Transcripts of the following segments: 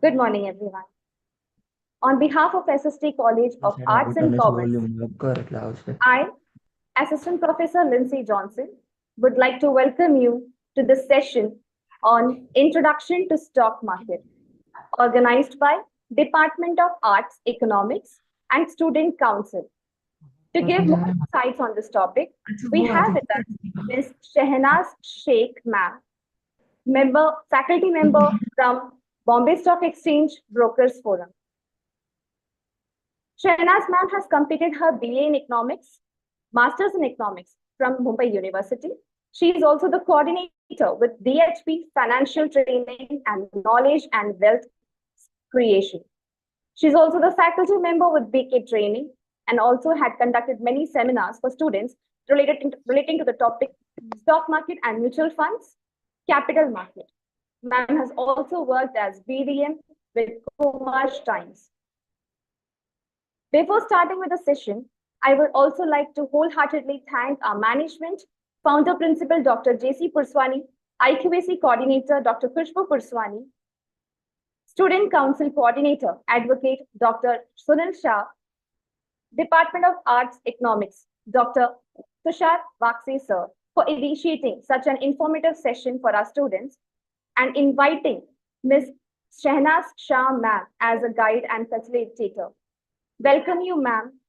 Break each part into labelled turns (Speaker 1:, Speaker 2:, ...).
Speaker 1: Good morning, everyone. On behalf of S.S.T College of Arts and Commerce, I, Assistant Professor Lindsay Johnson, would like to welcome you to this session on Introduction to Stock Market, organized by Department of Arts, Economics, and Student Council. To give more insights on this topic, we have with us Ms.Shenaz Shaikh, ma'am, faculty member from Bombay Stock Exchange Brokers Forum. Shenaz ma'am has completed her BA in Economics, Masters in Economics from Mumbai University. She is also the coordinator with DHP Financial Training and Knowledge and Wealth Creation. She is also the faculty member with BK Training and also had conducted many seminars for students relating to the topic stock market and mutual funds, capital market. Ma'am has also worked as BDM with Kumar Times. Before starting with the session, I would also like to wholeheartedly thank our management, founder principal Dr. J.C. Purswani, IQAC coordinator Dr. Khushbu Purswani, student council coordinator advocate Dr. Sunil Shah, Department of Arts Economics Dr. Tushar Vakse sir for initiating such an informative session for our students and inviting Ms. Shenaz Shah ma'am as a guide and facilitator. Welcome you, ma'am.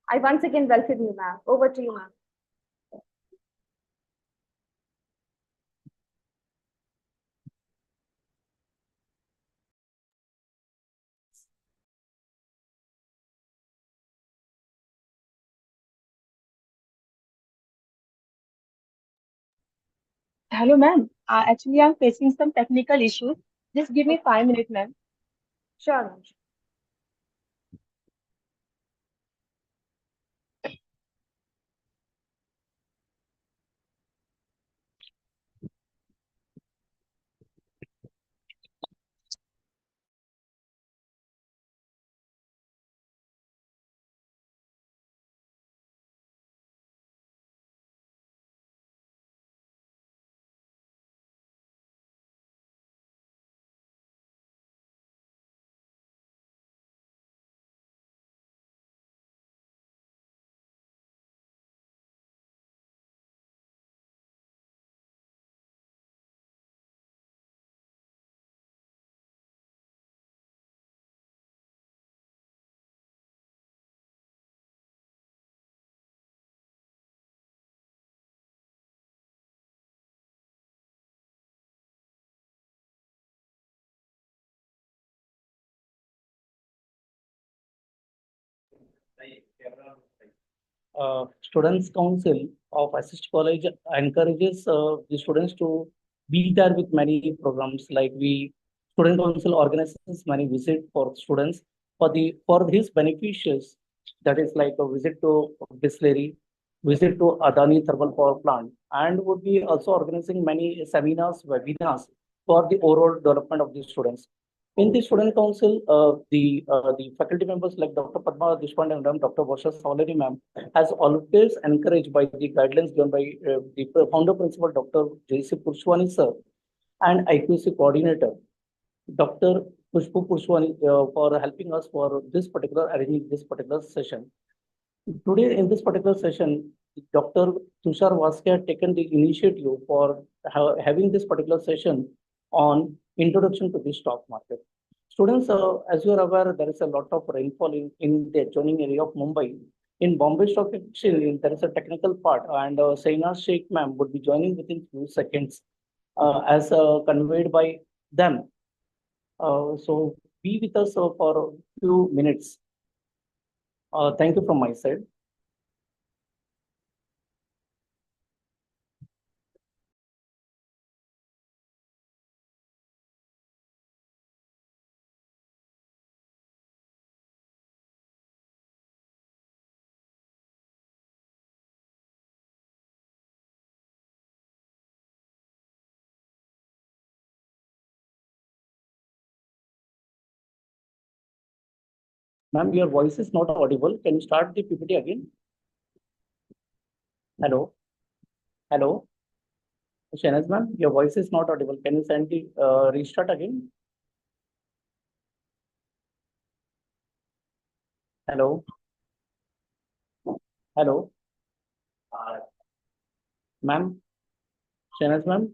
Speaker 1: I once again welcome you, ma'am. Over to you, ma'am.
Speaker 2: Hello, ma'am. Actually, I'm facing some technical issues. Just give me 5 minutes, ma'am.
Speaker 1: Sure, ma'am.
Speaker 3: Students Council of Assist College encourages the students to be there with many programs like we Student Council organizes many visit for students for his beneficiaries, that is like a visit to distillery, visit to Adani thermal power plant, and would be also organizing many seminars, webinars for the overall development of the students. In the student council, the faculty members like Dr. Padma Deshpande and Dr. Varsha Saulari ma'am has always encouraged by the guidelines given by the founder principal Dr. J.C. Purswani sir and IQC coordinator Dr. Khushbu Purswani for helping us for this particular arranging this particular session. Today in this particular session, Dr. Tushar Vaske had taken the initiative for having this particular session on introduction to the stock market. Students, as you are aware, there is a lot of rainfall in the adjoining area of Mumbai. In Bombay Stock Exchange, there is a technical part, and Saina Sheikh ma'am would be joining within few seconds as conveyed by them. So be with us for a few minutes. Thank you from my side. Ma'am, your voice is not audible. Can you start the PPT again? Hello? Hello? Shenaz ma'am, your voice is not audible. Can you send the restart again? Hello. Hello. Ma'am. Shenaz ma'am.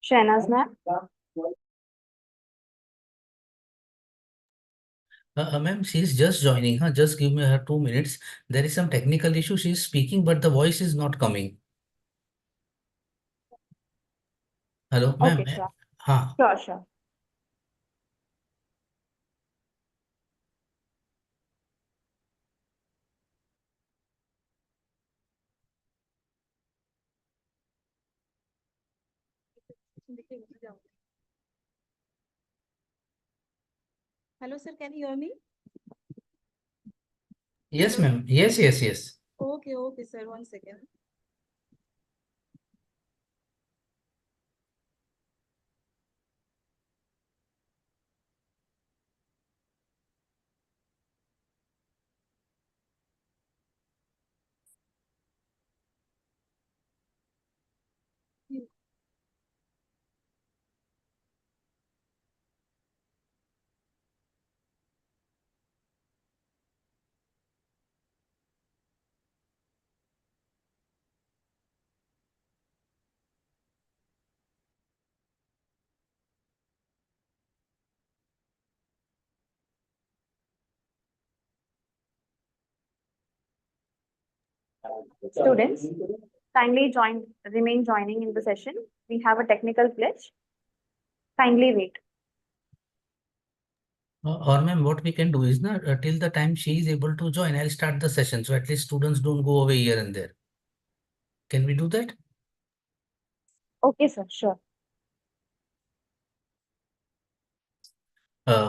Speaker 1: Shenaz ma'am.
Speaker 4: Ma'am, she's just joining. Huh? Just give me her 2 minutes. There is some technical issue. She's speaking, but the voice is not coming. Hello, ma'am.
Speaker 1: Okay, sure.
Speaker 4: Huh.
Speaker 1: Sure, sure.
Speaker 2: Hello, sir. Can you hear me?
Speaker 4: Yes,
Speaker 2: Hello.
Speaker 4: ma'am. Yes, yes, yes.
Speaker 2: Okay, okay, sir. 1 second.
Speaker 1: Students, kindly remain joining in the session. We have a technical glitch. Kindly wait.
Speaker 4: Or ma'am, what we can do is na, till the time she is able to join, I'll start the session. So at least students don't go away here and there. Can we do that?
Speaker 1: Okay, sir, sure.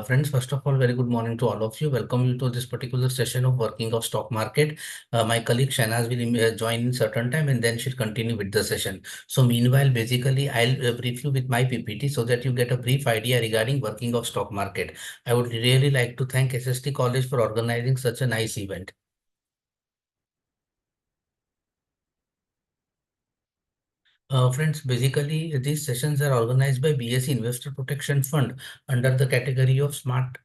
Speaker 4: Friends, first of all, very good morning to all of you. Welcome you to this particular session of working of stock market. My colleague Shenaz will join in certain time and then she'll continue with the session. So meanwhile, basically, I'll brief you with my PPT so that you get a brief idea regarding working of stock market. I would really like to thank S.S.T College for organizing such a nice event. Friends, basically, these sessions are organized by BSc Investor Protection Fund under the category of Smart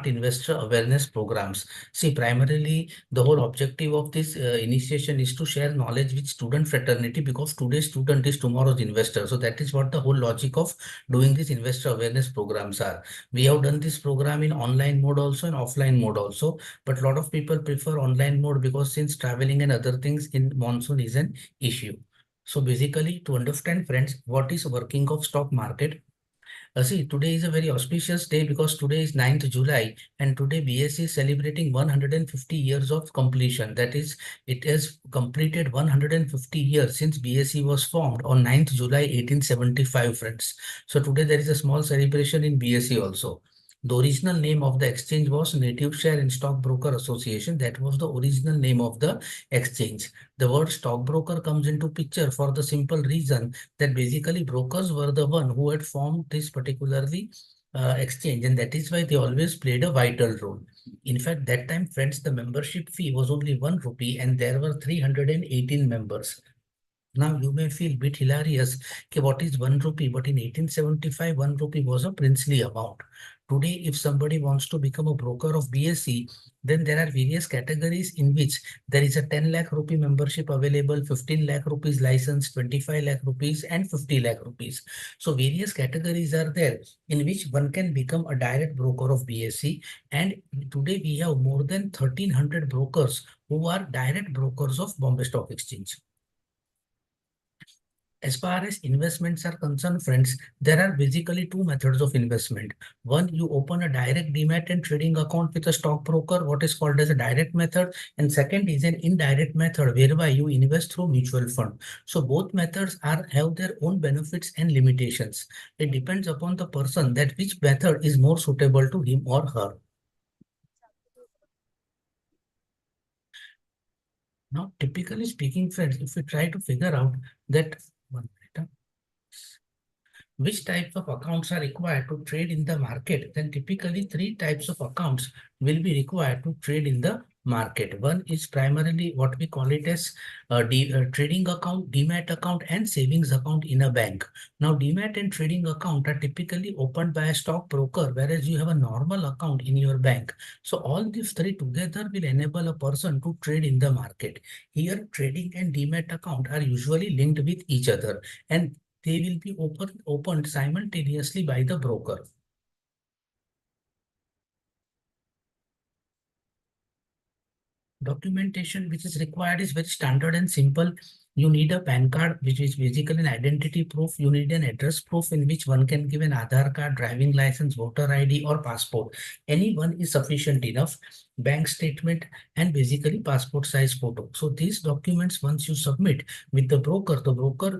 Speaker 4: Investor Awareness Programs. See, primarily, the whole objective of this initiation is to share knowledge with student fraternity because today's student is tomorrow's investor. So that is what the whole logic of doing these investor awareness programs are. We have done this program in online mode also and offline mode also, but a lot of people prefer online mode because since traveling and other things in monsoon is an issue. So basically, to understand, friends, what is working of stock market? See, today is a very auspicious day because today is 9th July and today BSE is celebrating 150 years of completion. That is, it has completed 150 years since BSE was formed on 9th July 1875, friends. So today there is a small celebration in BSE also. The original name of the exchange was Native Share and Stockbroker Association. That was the original name of the exchange. The word stockbroker comes into picture for the simple reason that basically brokers were the one who had formed this particularly exchange, and that is why they always played a vital role. In fact, that time, friends, the membership fee was only 1 rupee and there were 318 members. Now you may feel a bit hilarious, okay, what is 1 rupee? But in 1875, 1 rupee was a princely amount. Today, if somebody wants to become a broker of BSE, then there are various categories in which there is a 10 lakh rupee membership available, 15 lakh rupees license, 25 lakh rupees, and 50 lakh rupees. So various categories are there in which one can become a direct broker of BSE. And today we have more than 1300 brokers who are direct brokers of Bombay Stock Exchange. As far as investments are concerned, friends, there are basically two methods of investment. One, you open a direct demat and trading account with a stockbroker, what is called as a direct method. And second is an indirect method whereby you invest through mutual fund. So both methods have their own benefits and limitations. It depends upon the person that which method is more suitable to him or her. Now, typically speaking, friends, if we try to figure out that one minute, which types of accounts are required to trade in the market, then typically three types of accounts will be required to trade in the market. One is primarily what we call it as a trading account, demat account, and savings account in a bank. Now, demat and trading account are typically opened by a stockbroker, whereas you have a normal account in your bank. So all these three together will enable a person to trade in the market. Here, trading and demat account are usually linked with each other, and they will be opened simultaneously by the broker. Documentation which is required is very standard and simple. You need a PAN card, which is basically an identity proof. You need an address proof in which one can give an Aadhaar card, driving license, voter ID, or passport. Any one is sufficient enough. Bank statement and basically passport size photo. So these documents, once you submit with the broker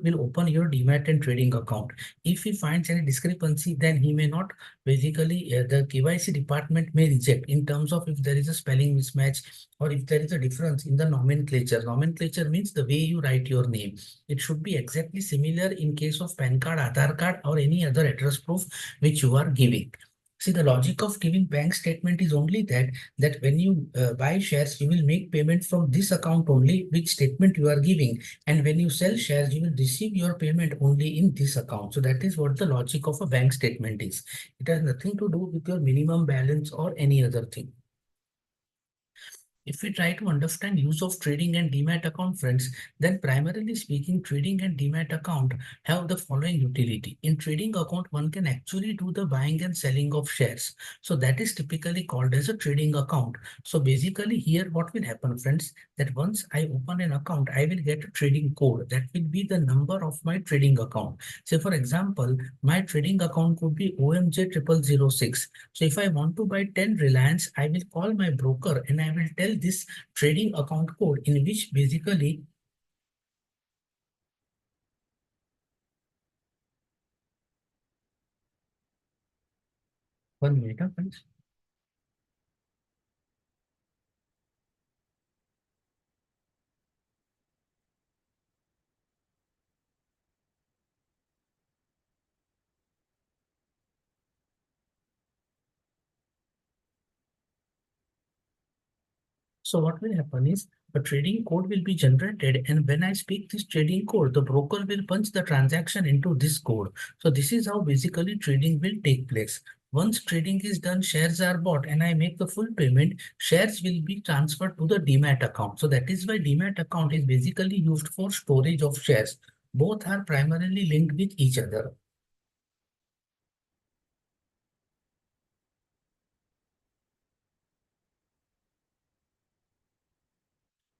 Speaker 4: will open your demat and trading account. If he finds any discrepancy, then he may not basically the KYC department may reject in terms of if there is a spelling mismatch or if there is a difference in the nomenclature. Nomenclature means the way you write your name. It should be exactly similar in case of PAN card, Aadhaar card, or any other address proof which you are giving. See, the logic of giving bank statement is only that when you buy shares, you will make payment from this account only, which statement you are giving. And when you sell shares, you will receive your payment only in this account. So that is what the logic of a bank statement is. It has nothing to do with your minimum balance or any other thing. If we try to understand use of trading and demat account, friends, then primarily speaking, trading and demat account have the following utility. In trading account, one can actually do the buying and selling of shares. So that is typically called as a trading account. So basically here what will happen, friends, that once I open an account, I will get a trading code. That will be the number of my trading account. Say for example, my trading account could be OMJ 0006. So if I want to buy 10 Reliance, I will call my broker and I will tell this trading account code in which basically one minute, friends. So what will happen is a trading code will be generated, and when I speak this trading code, the broker will punch the transaction into this code. So this is how basically trading will take place. Once trading is done, shares are bought and I make the full payment, shares will be transferred to the demat account. So that is why demat account is basically used for storage of shares. Both are primarily linked with each other.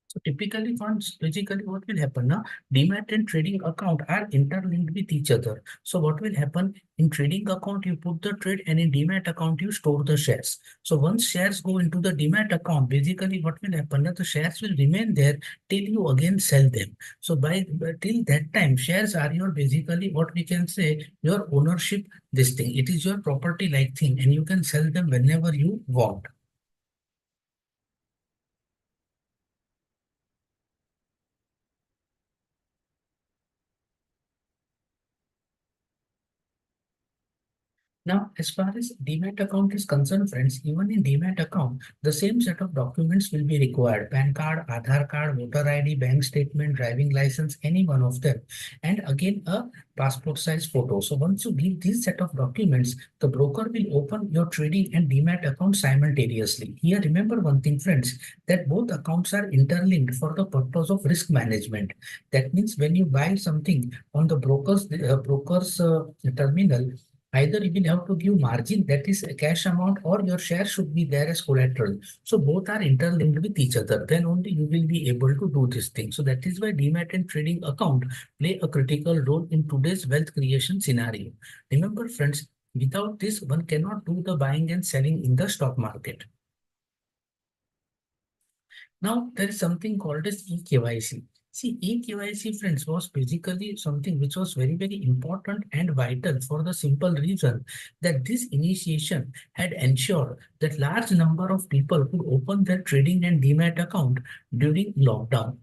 Speaker 4: So typically funds, basically what will happen now, demat and trading account are interlinked with each other. So what will happen in trading account, you put the trade, and in demat account, you store the shares. So once shares go into the demat account, basically what will happen now, the shares will remain there till you again sell them. So till that time, shares are your basically what we can say your ownership, this thing. It is your property like thing and you can sell them whenever you want. Now, as far as demat account is concerned, friends, even in demat account, the same set of documents will be required. PAN card, Aadhaar card, voter ID, bank statement, driving license, any one of them. And again, a passport size photo. So once you give this set of documents, the broker will open your trading and demat account simultaneously. Here, remember one thing, friends, that both accounts are interlinked for the purpose of risk management. That means when you buy something on the broker's terminal, Either you will have to give margin, that is a cash amount, or your share should be there as collateral. So both are interlinked with each other. Then only you will be able to do this thing. So that is why demat and trading account play a critical role in today's wealth creation scenario. Remember, friends, without this, one cannot do the buying and selling in the stock market. Now, there is something called as eKYC. See, eKYC, friends, was basically something which was very, very important and vital for the simple reason that this initiation had ensured that large number of people could open their trading and demat account during lockdown.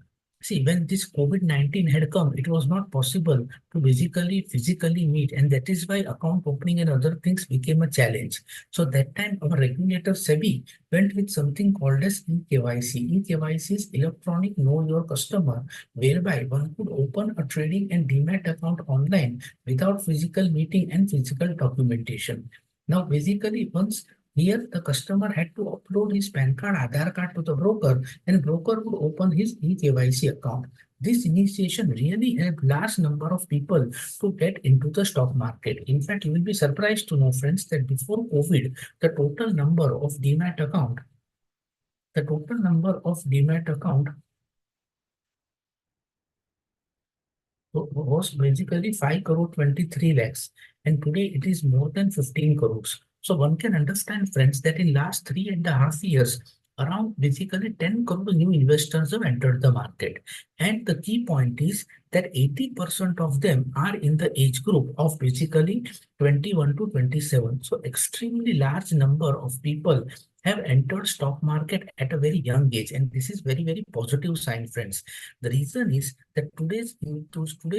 Speaker 4: See, when this COVID-19 had come, it was not possible to basically physically meet, and that is why account opening and other things became a challenge. So that time, our regulator SEBI went with something called as eKYC. eKYC is electronic know your customer, whereby one could open a trading and demat account online without physical meeting and physical documentation. Now, basically, once here the customer had to upload his PAN card, Aadhaar card to the broker, and broker would open his eKYC account. This initiation really helped large number of people to get into the stock market. In fact, you will be surprised to know, friends, that before COVID, the total number of demat account, the total number of demat account was basically 5 crore 23 lakhs, and today it is more than 15 crores. So one can understand, friends, that in last 3.5 years, around basically 10 crore new investors have entered the market. And the key point is that 80% of them are in the age group of basically 21 to 27. So extremely large number of people have entered stock market at a very young age, and this is very, very positive sign, friends. The reason is that today's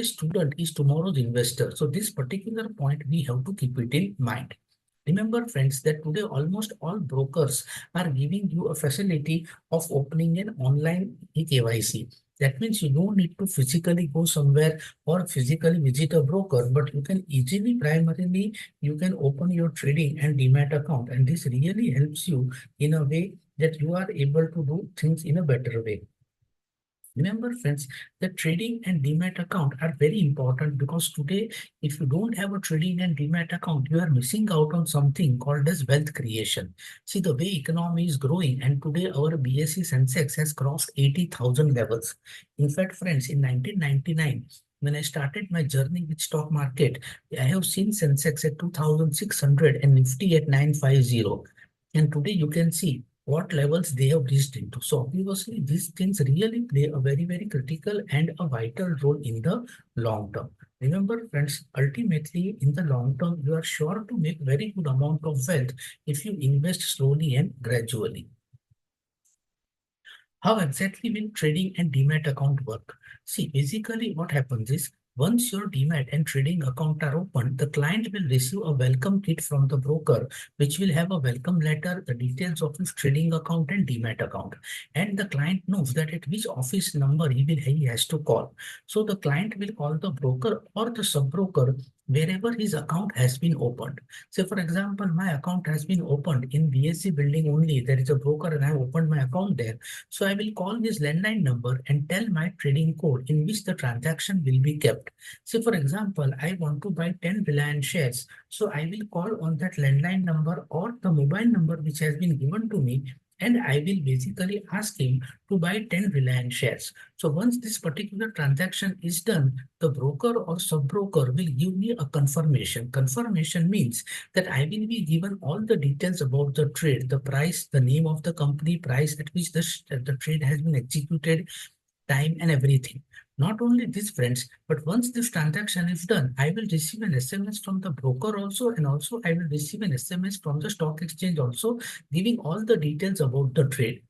Speaker 4: student is tomorrow's investor. So this particular point we have to keep it in mind. Remember, friends, that today almost all brokers are giving you a facility of opening an online eKYC. That means you don't need to physically go somewhere or physically visit a broker, but you can easily, primarily, you can open your trading and demat account. And this really helps you in a way that you are able to do things in a better way. Remember, friends, that trading and demat account are very important, because today, if you don't have a trading and demat account, you are missing out on something called as wealth creation. See, the way economy is growing, and today our BSE Sensex has crossed 80,000 levels. In fact, friends, in 1999, when I started my journey with stock market, I have seen Sensex at 2,600 and Nifty at 950. And today you can see what levels they have reached into. So obviously these things really play a very, very critical and a vital role in the long term. Remember, friends, ultimately in the long term, you are sure to make very good amount of wealth if you invest slowly and gradually. How exactly will trading and demat account work? See, basically what happens is, once your demat and trading account are open, the client will receive a welcome kit from the broker, which will have a welcome letter, the details of his trading account and demat account. And the client knows that at which office number he has to call. So the client will call the broker or the sub-broker wherever his account has been opened. Say, for example, my account has been opened in BSC building only. There is a broker and I have opened my account there. So I will call this landline number and tell my trading code in which the transaction will be kept. Say, for example, I want to buy 10 Reliance shares. So I will call on that landline number or the mobile number which has been given to me, and I will basically ask him to buy 10 Reliance shares. So once this particular transaction is done, the broker or sub-broker will give me a confirmation. Confirmation means that I will be given all the details about the trade, the price, the name of the company, price at which the trade has been executed, time and everything. Not only this, friends, but once this transaction is done, I will receive an SMS from the broker also, and also I will receive an SMS from the stock exchange also, giving all the details about the trade.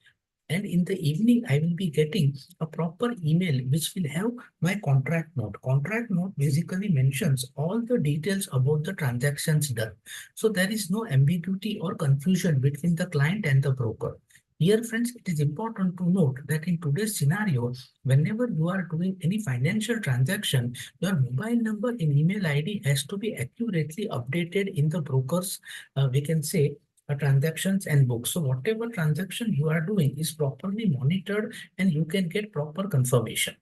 Speaker 4: And in the evening, I will be getting a proper email which will have my contract note. Contract note basically mentions all the details about the transactions done. So there is no ambiguity or confusion between the client and the broker. Here, friends, it is important to note that in today's scenario, whenever you are doing any financial transaction, your mobile number and email ID has to be accurately updated in the broker's, we can say, transactions and books. So whatever transaction you are doing is properly monitored and you can get proper confirmation.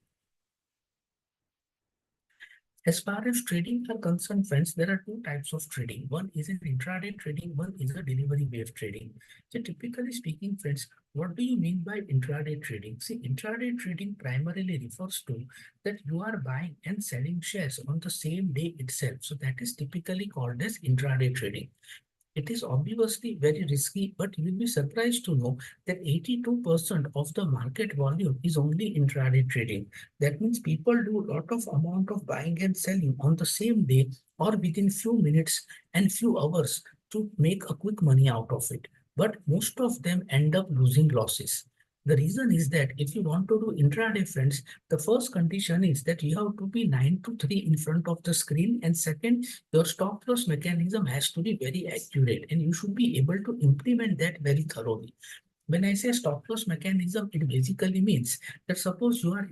Speaker 4: As far as trading are concerned, friends, there are two types of trading. One is an intraday trading, one is a delivery-based trading. So typically speaking, friends, what do you mean by intraday trading? See, intraday trading primarily refers to that you are buying and selling shares on the same day itself. So that is typically called as intraday trading. It is obviously very risky, but you will be surprised to know that 82% of the market volume is only intraday trading. That means people do a lot of amount of buying and selling on the same day or within few minutes and few hours to make a quick money out of it. But most of them end up losing losses. The reason is that if you want to do intraday, friends, the first condition is that you have to be 9 to 3 in front of the screen, and second, your stop loss mechanism has to be very accurate and you should be able to implement that very thoroughly. When I say stop loss mechanism, it basically means that suppose your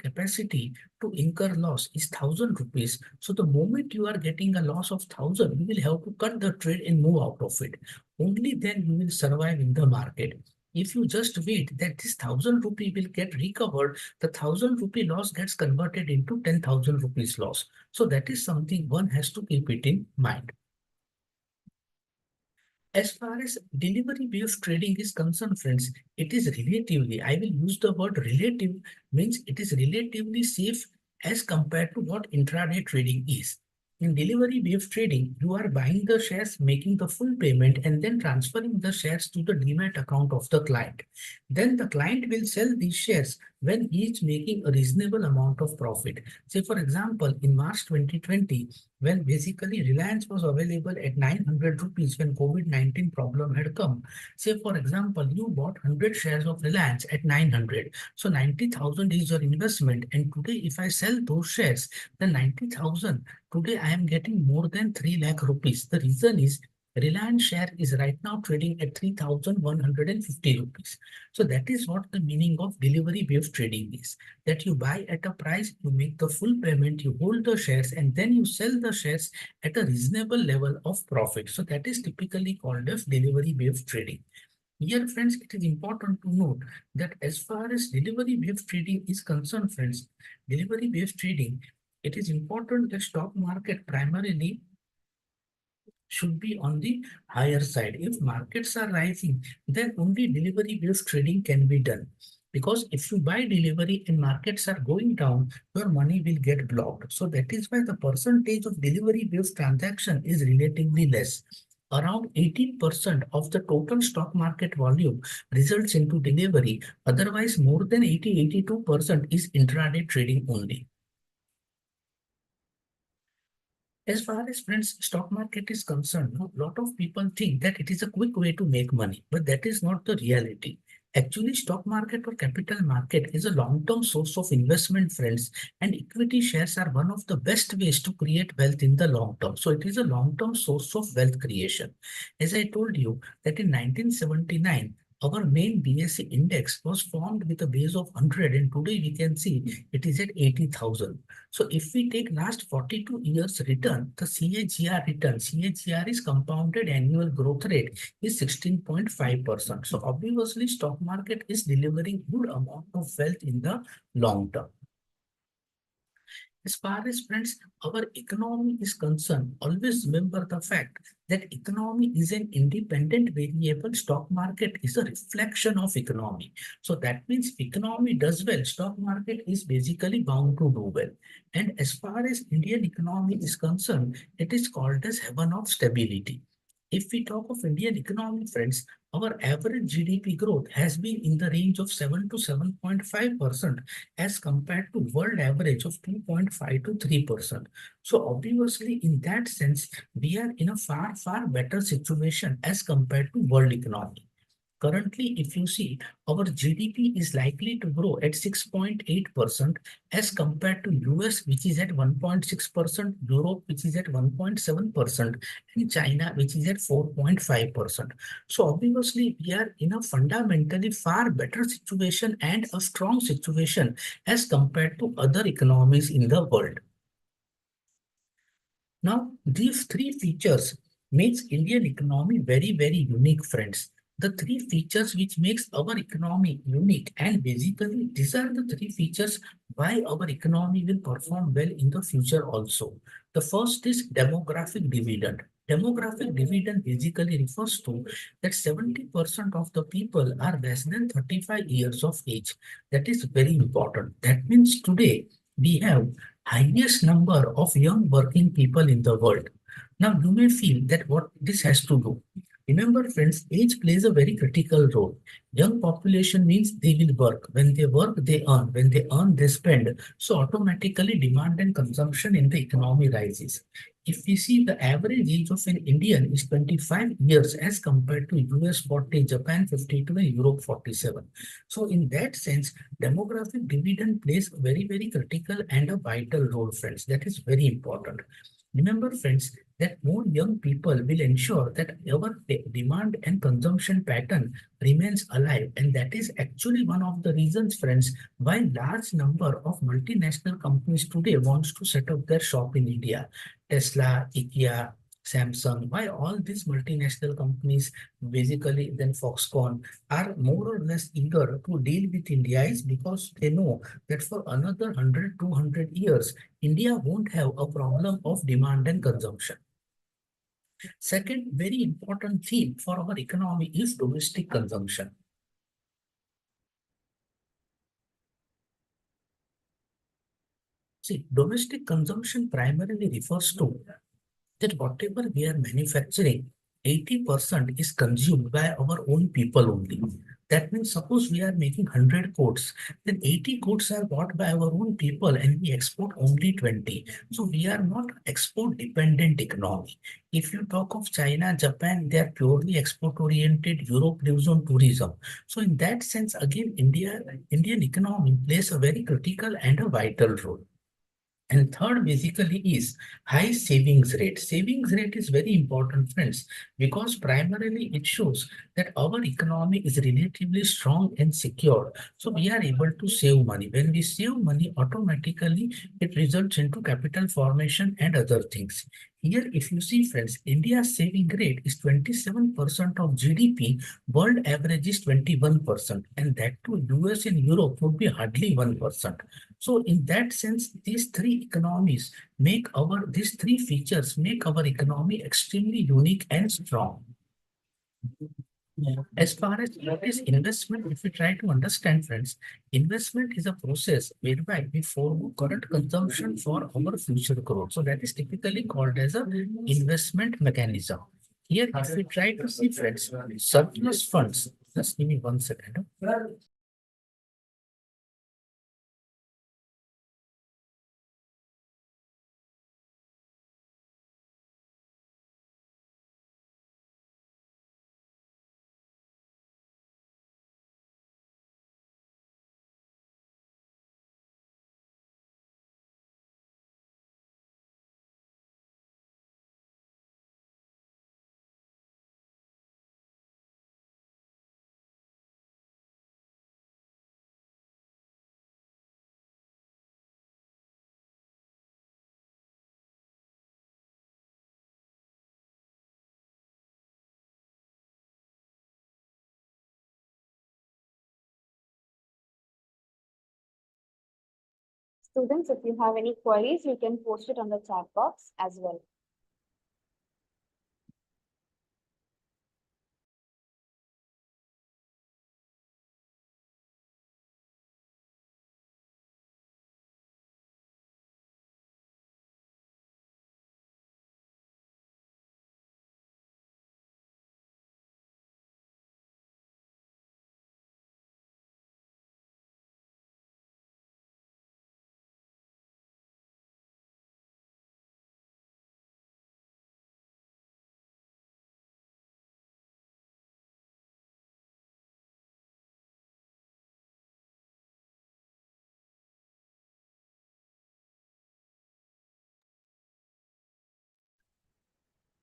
Speaker 4: capacity to incur loss is 1,000 rupees. So the moment you are getting a loss of 1,000, you will have to cut the trade and move out of it. Only then you will survive in the market. If you just wait that this 1,000 rupee will get recovered, the 1,000 rupee loss gets converted into 10,000 rupees loss. So that is something one has to keep it in mind. As far as delivery-based trading is concerned, friends, it is relatively, I will use the word relative, means it is relatively safe as compared to what intraday trading is. In delivery-based trading, you are buying the shares, making the full payment, and then transferring the shares to the demat account of the client. Then the client will sell these shares when he is making a reasonable amount of profit. Say, for example, in March 2020, when basically Reliance was available at 900 rupees when COVID-19 problem had come. Say, for example, you bought 100 shares of Reliance at 900. So 90,000 is your investment. And today, if I sell those shares, then 90,000, today I am getting more than 3 lakh rupees. The reason is Reliance share is right now trading at 3,150 rupees. So that is what the meaning of delivery-based trading is. That you buy at a price, you make the full payment, you hold the shares, and then you sell the shares at a reasonable level of profit. So that is typically called as delivery-based trading. Here, friends, it is important to note that as far as delivery-based trading is concerned, friends, delivery-based trading, it is important that stock market primarily should be on the higher side. If markets are rising, then only delivery-based trading can be done. Because if you buy delivery and markets are going down, your money will get blocked. So that is why the percentage of delivery-based transaction is relatively less. Around 18% of the total stock market volume results into delivery. Otherwise, more than 82% is intraday trading only. As far as, friends, stock market is concerned, a lot of people think that it is a quick way to make money, but that is not the reality. Actually, stock market or capital market is a long-term source of investment, friends, and equity shares are one of the best ways to create wealth in the long term. So it is a long-term source of wealth creation. As I told you that in 1979, our main BSE index was formed with a base of 100, and today we can see it is at 80,000. So if we take last 42 years return, the CAGR return, CAGR is compounded annual growth rate is 16.5%. So obviously stock market is delivering good amount of wealth in the long term. As far as, friends, our economy is concerned, always remember the fact that economy is an independent variable. Stock market is a reflection of economy. So that means economy does well, stock market is basically bound to do well. And as far as Indian economy is concerned, it is called as heaven of stability. If we talk of Indian economy, friends, our average GDP growth has been in the range of 7 to 7.5% as compared to world average of 2.5 to 3%. So obviously, in that sense, we are in a far, far better situation as compared to world economy. Currently, if you see, our GDP is likely to grow at 6.8% as compared to US, which is at 1.6%, Europe, which is at 1.7%, and China, which is at 4.5%. So obviously, we are in a fundamentally far better situation and a strong situation as compared to other economies in the world. Now, these three features makes Indian economy very, very unique, friends. the three features which makes our economy unique, and basically these are the three features why our economy will perform well in the future also. The first is demographic dividend. Demographic dividend basically refers to that 70% of the people are less than 35 years of age. That is very important. That means today we have highest number of young working people in the world. Now you may feel that what this has to do. Remember friends, age plays a very critical role. Young population means they will work. When they work, they earn. When they earn, they spend. So automatically demand and consumption in the economy rises. If we see the average age of an Indian is 25 years as compared to US 40, Japan 52, and Europe 47. So in that sense, demographic dividend plays a very, very critical and a vital role, friends. That is very important. Remember, friends, that more young people will ensure that our demand and consumption pattern remains alive. And that is actually one of the reasons, friends, why large number of multinational companies today wants to set up their shop in India. Tesla, IKEA, Samsung, why all these multinational companies, basically then Foxconn, are more or less eager to deal with India is because they know that for another 100, 200 years, India won't have a problem of demand and consumption. Second, very important theme for our economy is domestic consumption. See, domestic consumption primarily refers to that whatever we are manufacturing, 80% is consumed by our own people only. That means suppose we are making 100 coats, then 80 coats are bought by our own people and we export only 20. So we are not export dependent economy. If you talk of China, Japan, they are purely export oriented. Europe lives on tourism. So in that sense, again, Indian economy plays a very critical and a vital role. And third basically is high savings rate. Savings rate is very important, friends, because primarily it shows that our economy is relatively strong and secure. So we are able to save money. When we save money, automatically it results into capital formation and other things. Here, if you see, friends, India's saving rate is 27% of GDP. World average is 21%. And that too, US and Europe would be hardly 1%. So in that sense, these three features make our economy extremely unique and strong. As far as what is investment, if we try to understand, friends, investment is a process whereby we form current consumption for our future growth. So that is typically called as a investment mechanism. Here, if we try to see, friends, surplus funds, just give me 1 second.
Speaker 1: Students, if you have any queries, you can post it on the chat box as well.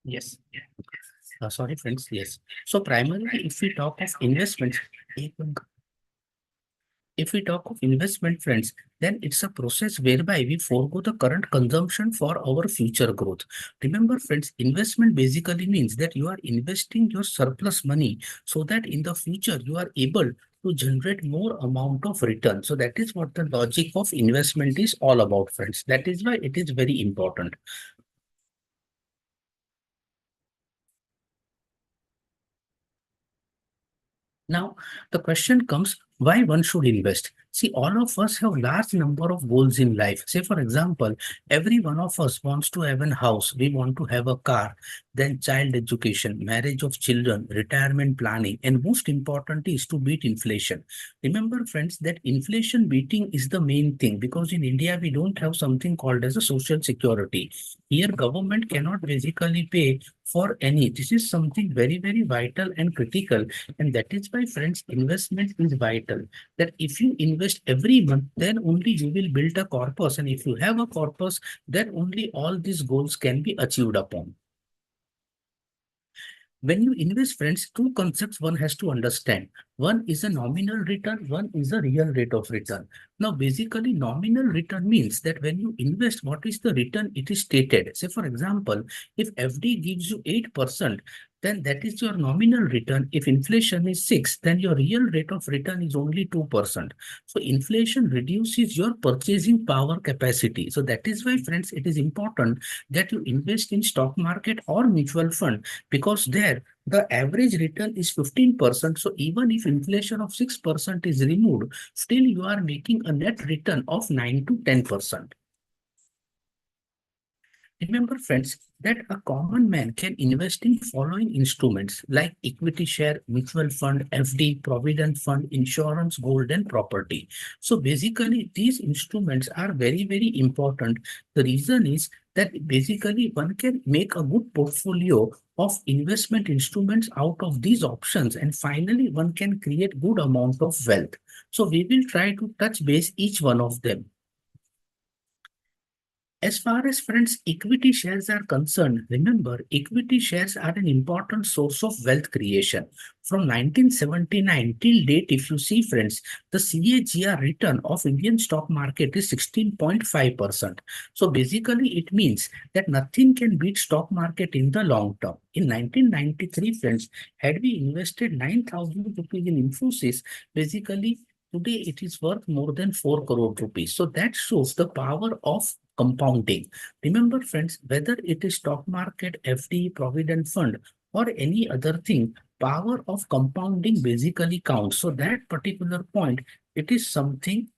Speaker 4: Yes. Sorry, friends. Yes. So primarily, if we talk of investments, If we talk of investment, friends, then it's a process whereby we forego the current consumption for our future growth. Remember, friends, investment basically means that you are investing your surplus money so that in the future you are able to generate more amount of return. So that is what the logic of investment is all about, friends. That is why it is very important. Now, the question comes, why one should invest? See, all of us have large number of goals in life. Say, for example, every one of us wants to have a house. We want to have a car, then child education, marriage of children, retirement planning, and most important is to beat inflation. Remember, friends, that inflation beating is the main thing because in India, we don't have something called as a social security. Here, government cannot basically pay for any. This is something very, very vital and critical. And that is why, friends, investment is vital. That if you invest every month, then only you will build a corpus. And if you have a corpus, then only all these goals can be achieved upon. When you invest, friends, two concepts one has to understand. One is a nominal return, one is a real rate of return. Now, basically, nominal return means that when you invest, what is the return it is stated. Say, for example, if FD gives you 8%, then that is your nominal return. If inflation is 6, then your real rate of return is only 2%. So inflation reduces your purchasing power capacity. So that is why, friends, it is important that you invest in stock market or mutual fund because there the average return is 15%. So even if inflation of 6% is removed, still you are making a net return of 9 to 10%. Remember, friends, that a common man can invest in following instruments like equity share, mutual fund, FD, provident fund, insurance, gold, and property. So basically, these instruments are very, very important. The reason is that basically one can make a good portfolio of investment instruments out of these options, and finally one can create good amount of wealth. So we will try to touch base each one of them. As far as, friends, equity shares are concerned, remember, equity shares are an important source of wealth creation. From 1979 till date, if you see, friends, the CAGR return of Indian stock market is 16.5%. So basically, it means that nothing can beat stock market in the long term. In 1993, friends, had we invested 9,000 rupees in Infosys, basically today it is worth more than 4 crore rupees. So that shows the power of compounding. Remember, friends, whether it is stock market, FD, provident fund, or any other thing, power of compounding basically counts. So that particular point, it is something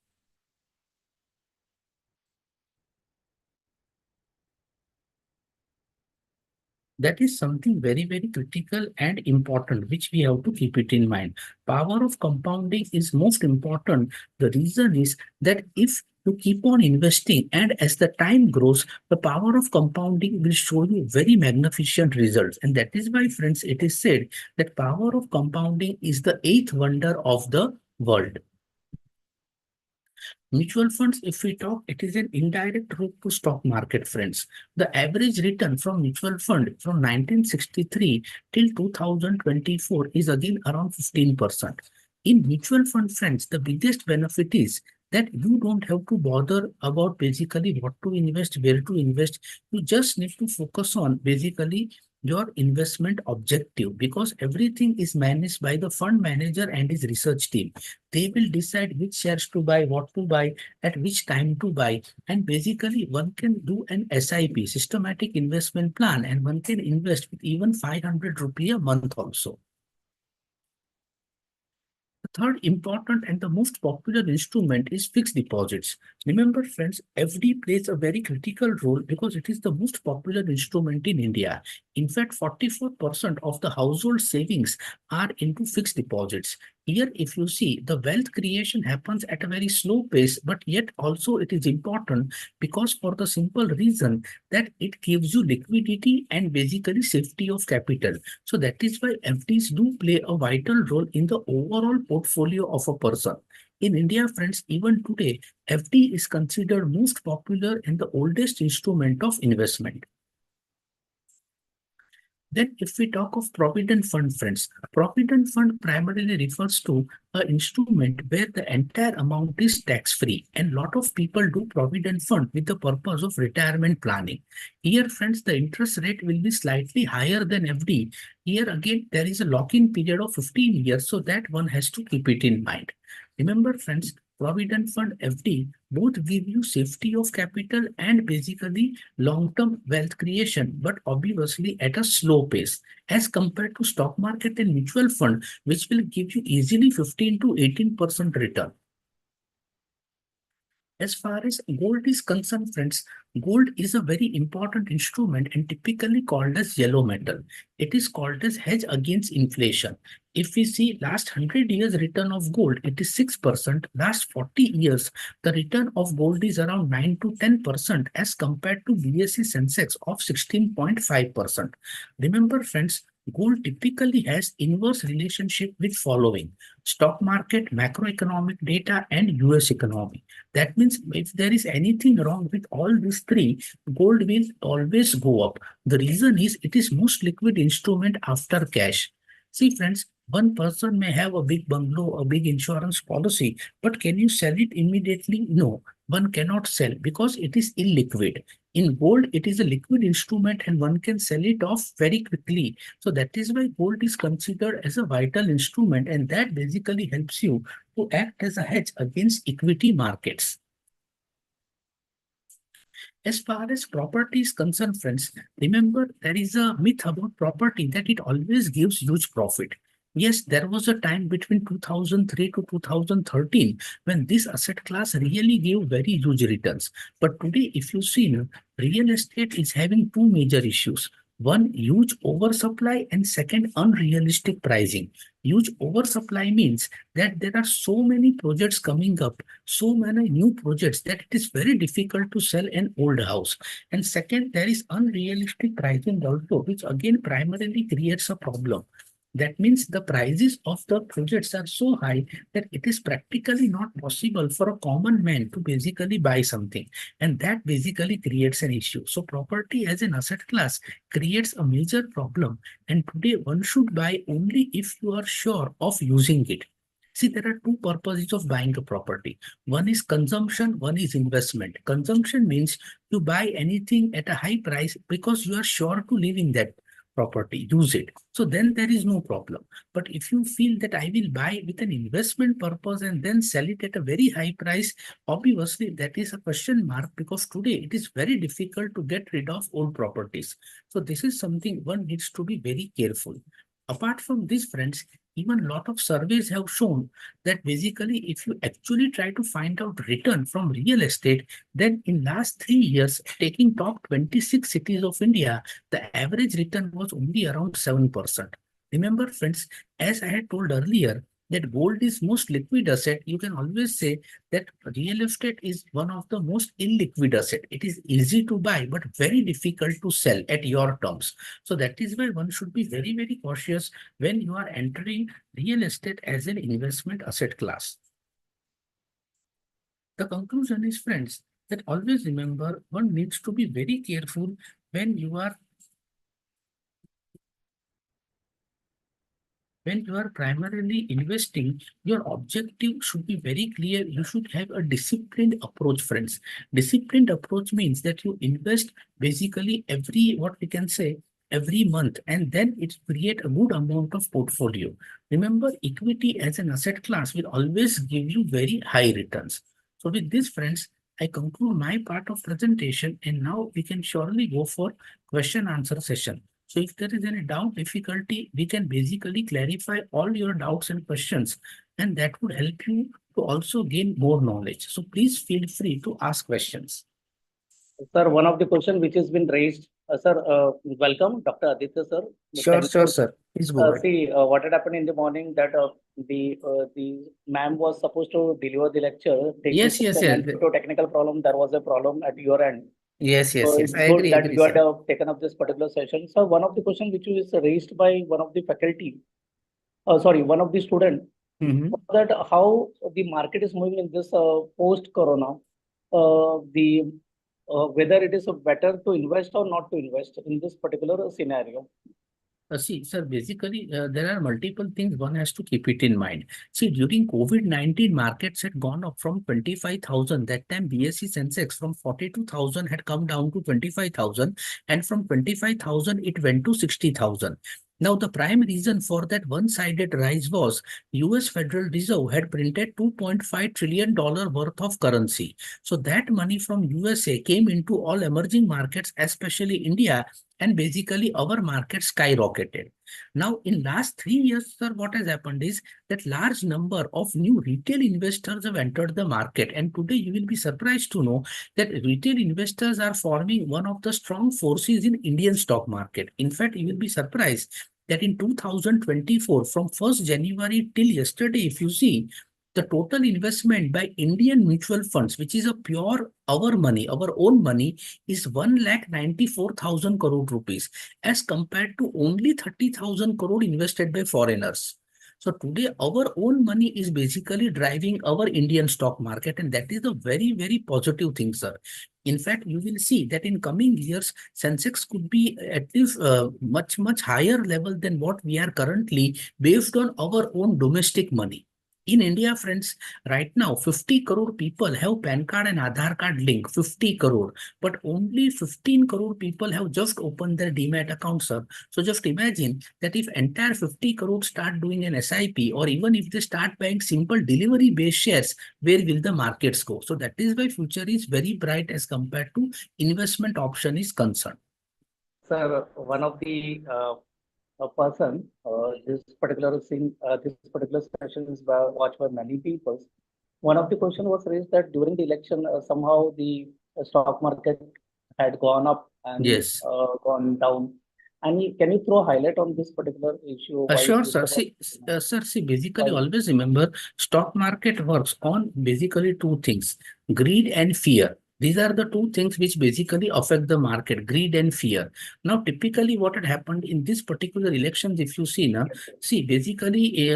Speaker 4: that is something very, very critical and important, which we have to keep it in mind. Power of compounding is most important. The reason is that if you keep on investing and as the time grows, the power of compounding will show you very magnificent results. And that is why, friends, it is said that power of compounding is the eighth wonder of the world. Mutual funds, if we talk, it is an indirect route to stock market, friends. The average return from mutual fund from 1963 till 2024 is again around 15%. In mutual fund, friends, the biggest benefit is that you don't have to bother about basically what to invest, where to invest. You just need to focus on basically your investment objective because everything is managed by the fund manager and his research team. They will decide which shares to buy, what to buy, at which time to buy. And basically, one can do an SIP, systematic investment plan, and one can invest with even 500 rupee a month also. The third important and the most popular instrument is fixed deposits. Remember, friends, FD plays a very critical role because it is the most popular instrument in India. In fact, 44% of the household savings are into fixed deposits. Here, if you see, the wealth creation happens at a very slow pace, but yet also it is important because for the simple reason that it gives you liquidity and basically safety of capital. So that is why FDs do play a vital role in the overall portfolio of a person. In India, friends, even today, FD is considered most popular and the oldest instrument of investment. Then if we talk of provident fund, friends, provident fund primarily refers to an instrument where the entire amount is tax-free, and lot of people do provident fund with the purpose of retirement planning. Here, friends, the interest rate will be slightly higher than FD. Here again, there is a lock-in period of 15 years, so that one has to keep it in mind. Remember, friends, provident fund FD both give you safety of capital and basically long-term wealth creation, but obviously at a slow pace as compared to stock market and mutual fund, which will give you easily 15 to 18% return. As far as gold is concerned, friends, gold is a very important instrument and typically called as yellow metal. It is called as hedge against inflation. If we see last 100 years return of gold, it is 6%. Last 40 years, the return of gold is around 9 to 10% as compared to BSE Sensex of 16.5%. Remember, friends, gold typically has inverse relationship with following: stock market, macroeconomic data, and US economy. That means if there is anything wrong with all these three, gold will always go up. The reason is it is most liquid instrument after cash. See, friends, one person may have a big bungalow, a big insurance policy, but can you sell it immediately? No, one cannot sell because it is illiquid. In gold, it is a liquid instrument and one can sell it off very quickly. So that is why gold is considered as a vital instrument, and that basically helps you to act as a hedge against equity markets. As far as property is concerned, friends, remember there is a myth about property that it always gives huge profit. Yes, there was a time between 2003 to 2013 when this asset class really gave very huge returns. But today, if you see, real estate is having two major issues. One, huge oversupply, and second, unrealistic pricing. Huge oversupply means that there are so many projects coming up, so many new projects, that it is very difficult to sell an old house. And second, there is unrealistic pricing also, which again primarily creates a problem. That means the prices of the projects are so high that it is practically not possible for a common man to basically buy something. And that basically creates an issue. So property as an asset class creates a major problem. And today one should buy only if you are sure of using it. See, there are two purposes of buying a property. One is consumption, one is investment. Consumption means you buy anything at a high price because you are sure to live in that property, use it. So then there is no problem. But if you feel that I will buy with an investment purpose and then sell it at a very high price, obviously that is a question mark, because today it is very difficult to get rid of old properties. So this is something one needs to be very careful. Apart from this, friends, even a lot of surveys have shown that basically if you actually try to find out return from real estate, then in last 3 years, taking top 26 cities of India, the average return was only around 7%. Remember, friends, as I had told earlier, that gold is most liquid asset, you can always say that real estate is one of the most illiquid asset. It is easy to buy, but very difficult to sell at your terms. So that is why one should be very, very cautious when you are entering real estate as an investment asset class. The conclusion is, friends, that always remember one needs to be very careful when you are primarily investing. Your objective should be very clear. You should have a disciplined approach, friends. Disciplined approach means that you invest basically what we can say, every month, and then it create a good amount of portfolio. Remember, equity as an asset class will always give you very high returns. So with this, friends, I conclude my part of presentation, and now we can surely go for question answer session. So if there is any doubt, difficulty, we can basically clarify all your doubts and questions, and that would help you to also gain more knowledge. So please feel free to ask questions.
Speaker 3: Sir, one of the question which has been raised, sir, welcome, Dr. Aditya, sir.
Speaker 4: Sure,
Speaker 3: Thank you.
Speaker 4: sir. Please go ahead.
Speaker 3: See, what had happened in the morning that the ma'am was supposed to deliver the lecture.
Speaker 4: Yes.
Speaker 3: And due to technical problem, there was a problem at your end.
Speaker 4: Yes.
Speaker 3: So it's
Speaker 4: I
Speaker 3: good that
Speaker 4: agree,
Speaker 3: you had
Speaker 4: sir.
Speaker 3: taken up this particular session. So one of the question which is raised by one of the faculty, one of the student,
Speaker 4: Mhm.
Speaker 3: that how the market is moving in this post-corona, the whether it is better to invest or not to invest in this particular scenario.
Speaker 4: See, sir, basically, there are multiple things one has to keep it in mind. See, during COVID-19, markets had gone up from 25,000. That time, BSE Sensex from 42,000 had come down to 25,000. And from 25,000, it went to 60,000. Now, the prime reason for that one-sided rise was US Federal Reserve had printed $2.5 trillion worth of currency. So that money from USA came into all emerging markets, especially India, and basically our market skyrocketed. Now, in last 3 years, sir, what has happened is that large number of new retail investors have entered the market. And today you will be surprised to know that retail investors are forming one of the strong forces in Indian stock market. In fact, you will be surprised that in 2024, from 1st January till yesterday, if you see, the total investment by Indian mutual funds, which is a pure our money, our own money, is 1,94,000 crore rupees as compared to only 30,000 crore invested by foreigners. So today our own money is basically driving our Indian stock market, and that is a very, very positive thing, sir. In fact, you will see that in coming years, Sensex could be at least much, much higher level than what we are currently based on our own domestic money. In India, friends, right now, 50 crore people have PAN card and Aadhaar card link, 50 crore. But only 15 crore people have just opened their Demat account, sir. So just imagine that if entire 50 crore start doing an SIP, or even if they start buying simple delivery-based shares, where will the markets go? So that is why future is very bright as compared to investment option is concerned.
Speaker 3: Sir, one of the a person, this particular session is watched by many people. One of the question was raised that during the election, somehow the stock market had gone up and
Speaker 4: Yes.
Speaker 3: gone down. And can you throw highlight on this particular issue? Why
Speaker 4: Sure,
Speaker 3: this
Speaker 4: sir.
Speaker 3: sort of,
Speaker 4: Sir, see, basically,
Speaker 3: why?
Speaker 4: always remember stock market works on basically two things, greed and fear. These are the two things which basically affect the market, greed and fear. Now, typically, what had happened in this particular elections, if you see now, see, basically,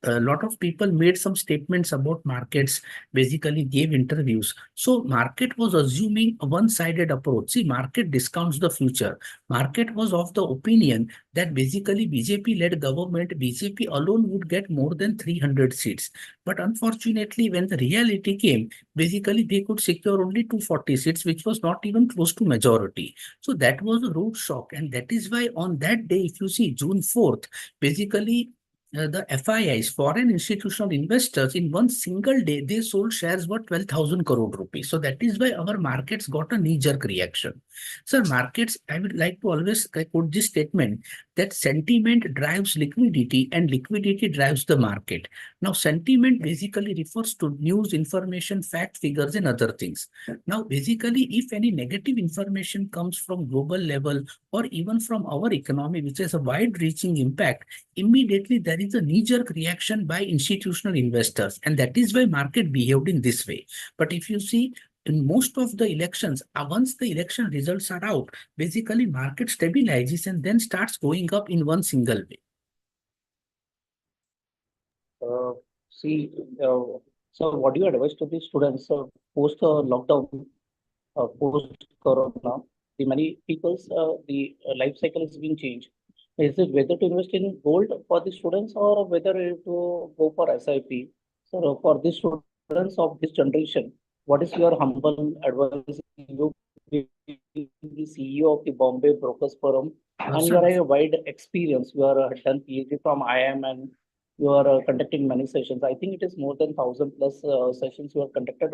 Speaker 4: a lot of people made some statements about markets, basically gave interviews. So, market was assuming a one-sided approach. See, market discounts the future. Market was of the opinion that basically BJP-led government, BJP alone would get more than 300 seats. But unfortunately, when the reality came, basically they could secure only 240 seats, which was not even close to majority. So that was a rude shock. And that is why on that day, if you see June 4th, basically the FIIs, foreign institutional investors, in one single day, they sold shares worth 12,000 crore rupees. So that is why our markets got a knee-jerk reaction. Sir, markets, I would like to always quote this statement that sentiment drives liquidity and liquidity drives the market. Now, sentiment basically refers to news, information, fact, figures, and other things. Now, basically, if any negative information comes from global level or even from our economy, which has a wide-reaching impact, immediately there is a knee-jerk reaction by institutional investors, and that is why market behaved in this way. But if you see, in most of the elections, once the election results are out, basically market stabilizes and then starts going up in one single way.
Speaker 3: Uh, see, uh, so what do you advise to the students post lockdown, post Corona? The many people's the life cycle is being changed. Is it whether to invest in gold for the students or whether to go for SIP? So for the students of this generation, what is your humble advice? You being the CEO of the Bombay Brokers Forum, and you
Speaker 4: Sir,
Speaker 3: are a wide experience. You are done PhD from IIM and you are conducting many sessions. I think it is more than 1,000 plus sessions you have conducted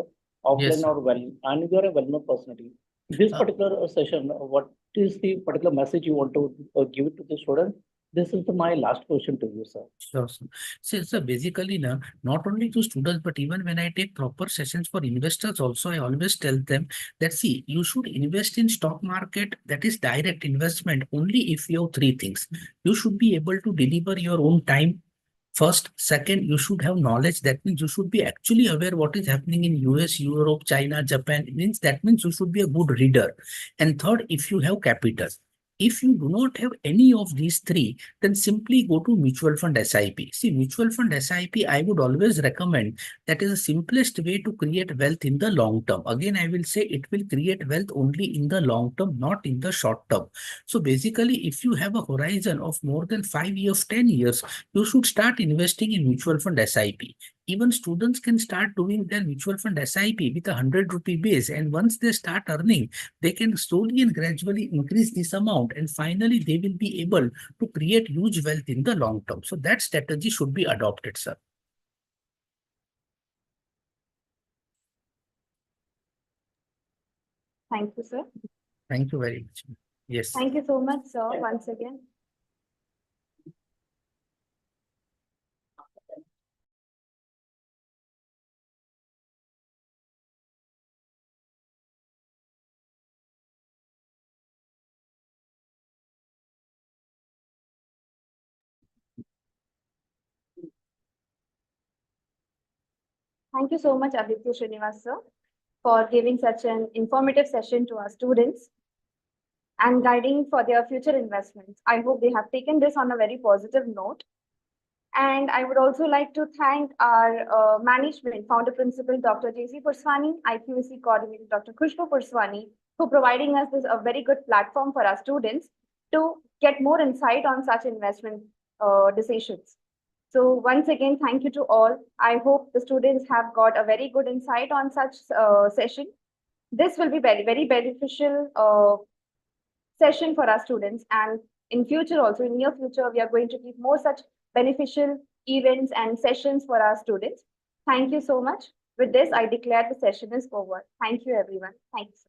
Speaker 4: yes,
Speaker 3: offline
Speaker 4: sir.
Speaker 3: or well, and you are a well-known personality. This
Speaker 4: Uh,
Speaker 3: particular session, what is the particular message you want to give it to the student? This is my last question to you, sir.
Speaker 4: Sure, sir. See, sir, basically, now, not only to students, but even when I take proper sessions for investors also, I always tell them that, see, you should invest in stock market, that is direct investment, only if you have three things. You should be able to deliver your own time. First, second, you should have knowledge. That means you should be actually aware what is happening in US, Europe, China, Japan. It means that means you should be a good reader. And third, if you have capital. If you do not have any of these three, then simply go to mutual fund SIP. See, mutual fund SIP, I would always recommend that is the simplest way to create wealth in the long term. Again, I will say it will create wealth only in the long term, not in the short term. So basically, if you have a horizon of more than 5 years, 10 years, you should start investing in mutual fund SIP. Even students can start doing their mutual fund SIP with a 100 rupee base. And once they start earning, they can slowly and gradually increase this amount. And finally, they will be able to create huge wealth in the long term. So that strategy should be adopted, sir.
Speaker 1: Thank you, sir.
Speaker 4: Thank you very much. Yes.
Speaker 1: Thank you so much, sir, once again. Thank you so much, Ms.Shenaz, sir, for giving such an informative session to our students and guiding for their future investments. I hope they have taken this on a very positive note. And I would also like to thank our management, founder principal, Dr. J.C. Purswani, IQAC coordinator, Dr. Khushbu Purswani, for providing us this a very good platform for our students to get more insight on such investment decisions. So once again, thank you to all. I hope the students have got a very good insight on such session. This will be very, very beneficial session for our students. And in future also, in near future, we are going to keep more such beneficial events and sessions for our students. Thank you so much. With this, I declare the session is over. Thank you, everyone. Thanks.